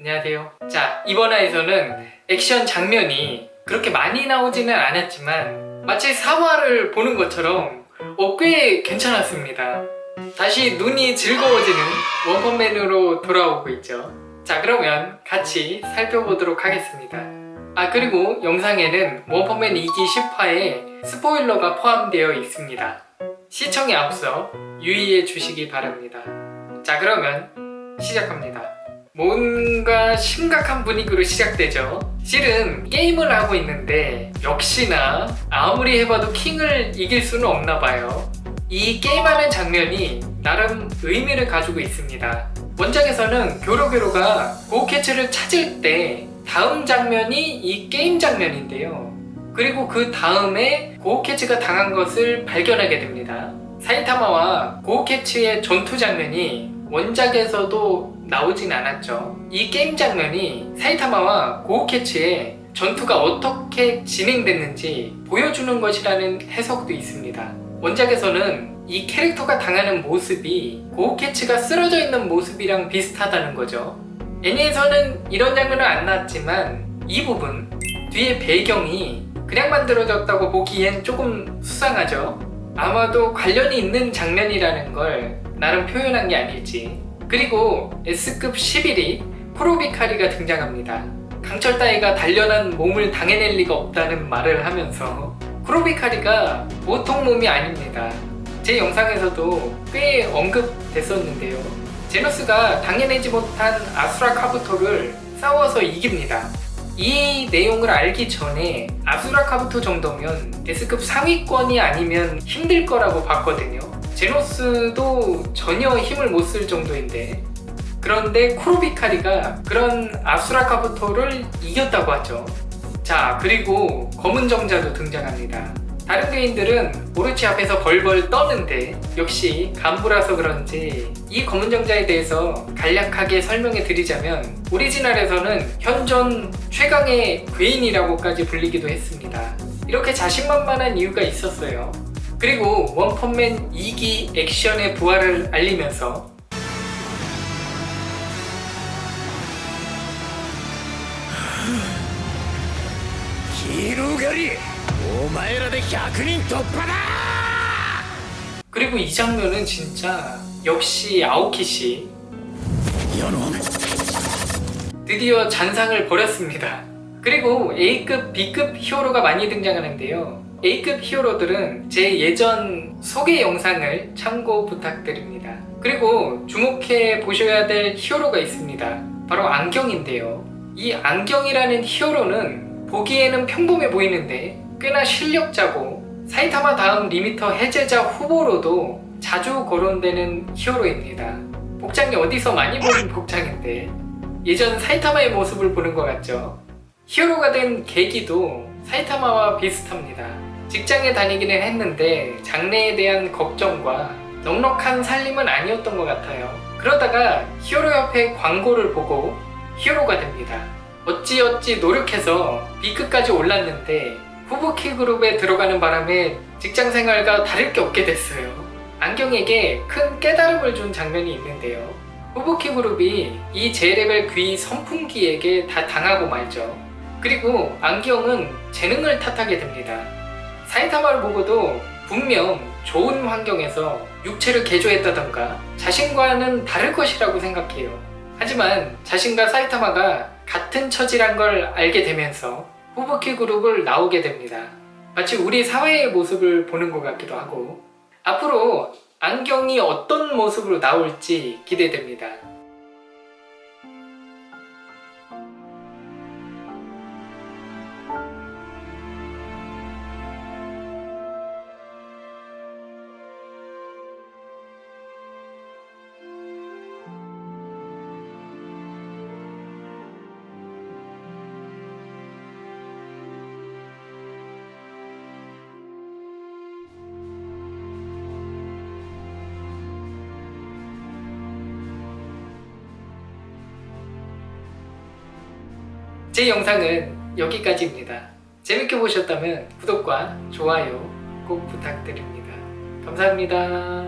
안녕하세요. 자, 이번 화에서는 액션 장면이 그렇게 많이 나오지는 않았지만 마치 3화를 보는 것처럼 꽤 괜찮았습니다. 다시 눈이 즐거워지는 원펀맨으로 돌아오고 있죠. 자, 그러면 같이 살펴보도록 하겠습니다. 그리고 영상에는 원펀맨 2기 10화에 스포일러가 포함되어 있습니다. 시청에 앞서 유의해 주시기 바랍니다. 자, 그러면 시작합니다. 뭔가 심각한 분위기로 시작되죠. 실은 게임을 하고 있는데 역시나 아무리 해봐도 킹을 이길 수는 없나봐요. 이 게임하는 장면이 나름 의미를 가지고 있습니다. 원작에서는 교로교로가 고우캐츠를 찾을 때 다음 장면이 이 게임 장면인데요. 그리고 그 다음에 고우캐츠가 당한 것을 발견하게 됩니다. 사이타마와 고우캐츠의 전투 장면이 원작에서도 나오진 않았죠. 이 게임 장면이 사이타마와 고우캐츠의 전투가 어떻게 진행됐는지 보여주는 것이라는 해석도 있습니다. 원작에서는 이 캐릭터가 당하는 모습이 고우캐츠가 쓰러져 있는 모습이랑 비슷하다는 거죠. 애니에서는 이런 장면은 안 나왔지만 이 부분, 뒤에 배경이 그냥 만들어졌다고 보기엔 조금 수상하죠. 아마도 관련이 있는 장면이라는 걸 나름 표현한 게 아닐지. 그리고 S급 11위 쿠로비카리가 등장합니다. 강철 따위가 단련한 몸을 당해낼 리가 없다는 말을 하면서 쿠로비카리가 보통 몸이 아닙니다. 제 영상에서도 꽤 언급됐었는데요. 제노스가 당해내지 못한 아수라 카부토를 싸워서 이깁니다. 이 내용을 알기 전에 아수라 카부토 정도면 S급 상위권이 아니면 힘들 거라고 봤거든요. 제노스도 전혀 힘을 못 쓸 정도인데, 그런데 쿠로비카리가 그런 아수라 카부토를 이겼다고 하죠. 자, 그리고 검은 정자도 등장합니다. 다른 괴인들은 오르치 앞에서 벌벌 떠는데 역시 간부라서 그런지 이 검은 정자에 대해서 간략하게 설명해 드리자면, 오리지널에서는 현존 최강의 괴인이라고까지 불리기도 했습니다. 이렇게 자신만만한 이유가 있었어요. 그리고 원펀맨 2기 액션의 부활을 알리면서 그리고 이 장면은 진짜 역시 아오키씨 드디어 잔상을 버렸습니다. 그리고 A급, B급 히어로가 많이 등장하는데요. A급 히어로들은 제 예전 소개 영상을 참고 부탁드립니다. 그리고 주목해 보셔야 될 히어로가 있습니다. 바로 안경인데요. 이 안경이라는 히어로는 보기에는 평범해 보이는데 꽤나 실력자고 사이타마 다음 리미터 해제자 후보로도 자주 거론되는 히어로입니다. 복장이 어디서 많이 보는 복장인데 예전 사이타마의 모습을 보는 것 같죠? 히어로가 된 계기도 사이타마와 비슷합니다. 직장에 다니기는 했는데 장래에 대한 걱정과 넉넉한 살림은 아니었던 것 같아요. 그러다가 히어로협회 광고를 보고 히어로가 됩니다. 어찌어찌 노력해서 B급까지 올랐는데 후부키 그룹에 들어가는 바람에 직장생활과 다를 게 없게 됐어요. 안경에게 큰 깨달음을 준 장면이 있는데요. 후부키 그룹이 이 J레벨 귀 선풍기에게 다 당하고 말죠. 그리고 안경은 재능을 탓하게 됩니다. 사이타마를 보고도 분명 좋은 환경에서 육체를 개조했다던가 자신과는 다를 것이라고 생각해요. 하지만 자신과 사이타마가 같은 처지란 걸 알게 되면서 후부키 그룹을 나오게 됩니다. 마치 우리 사회의 모습을 보는 것 같기도 하고, 앞으로 안경이 어떤 모습으로 나올지 기대됩니다. 제 영상은 여기까지입니다. 재밌게 보셨다면 구독과 좋아요 꼭 부탁드립니다. 감사합니다.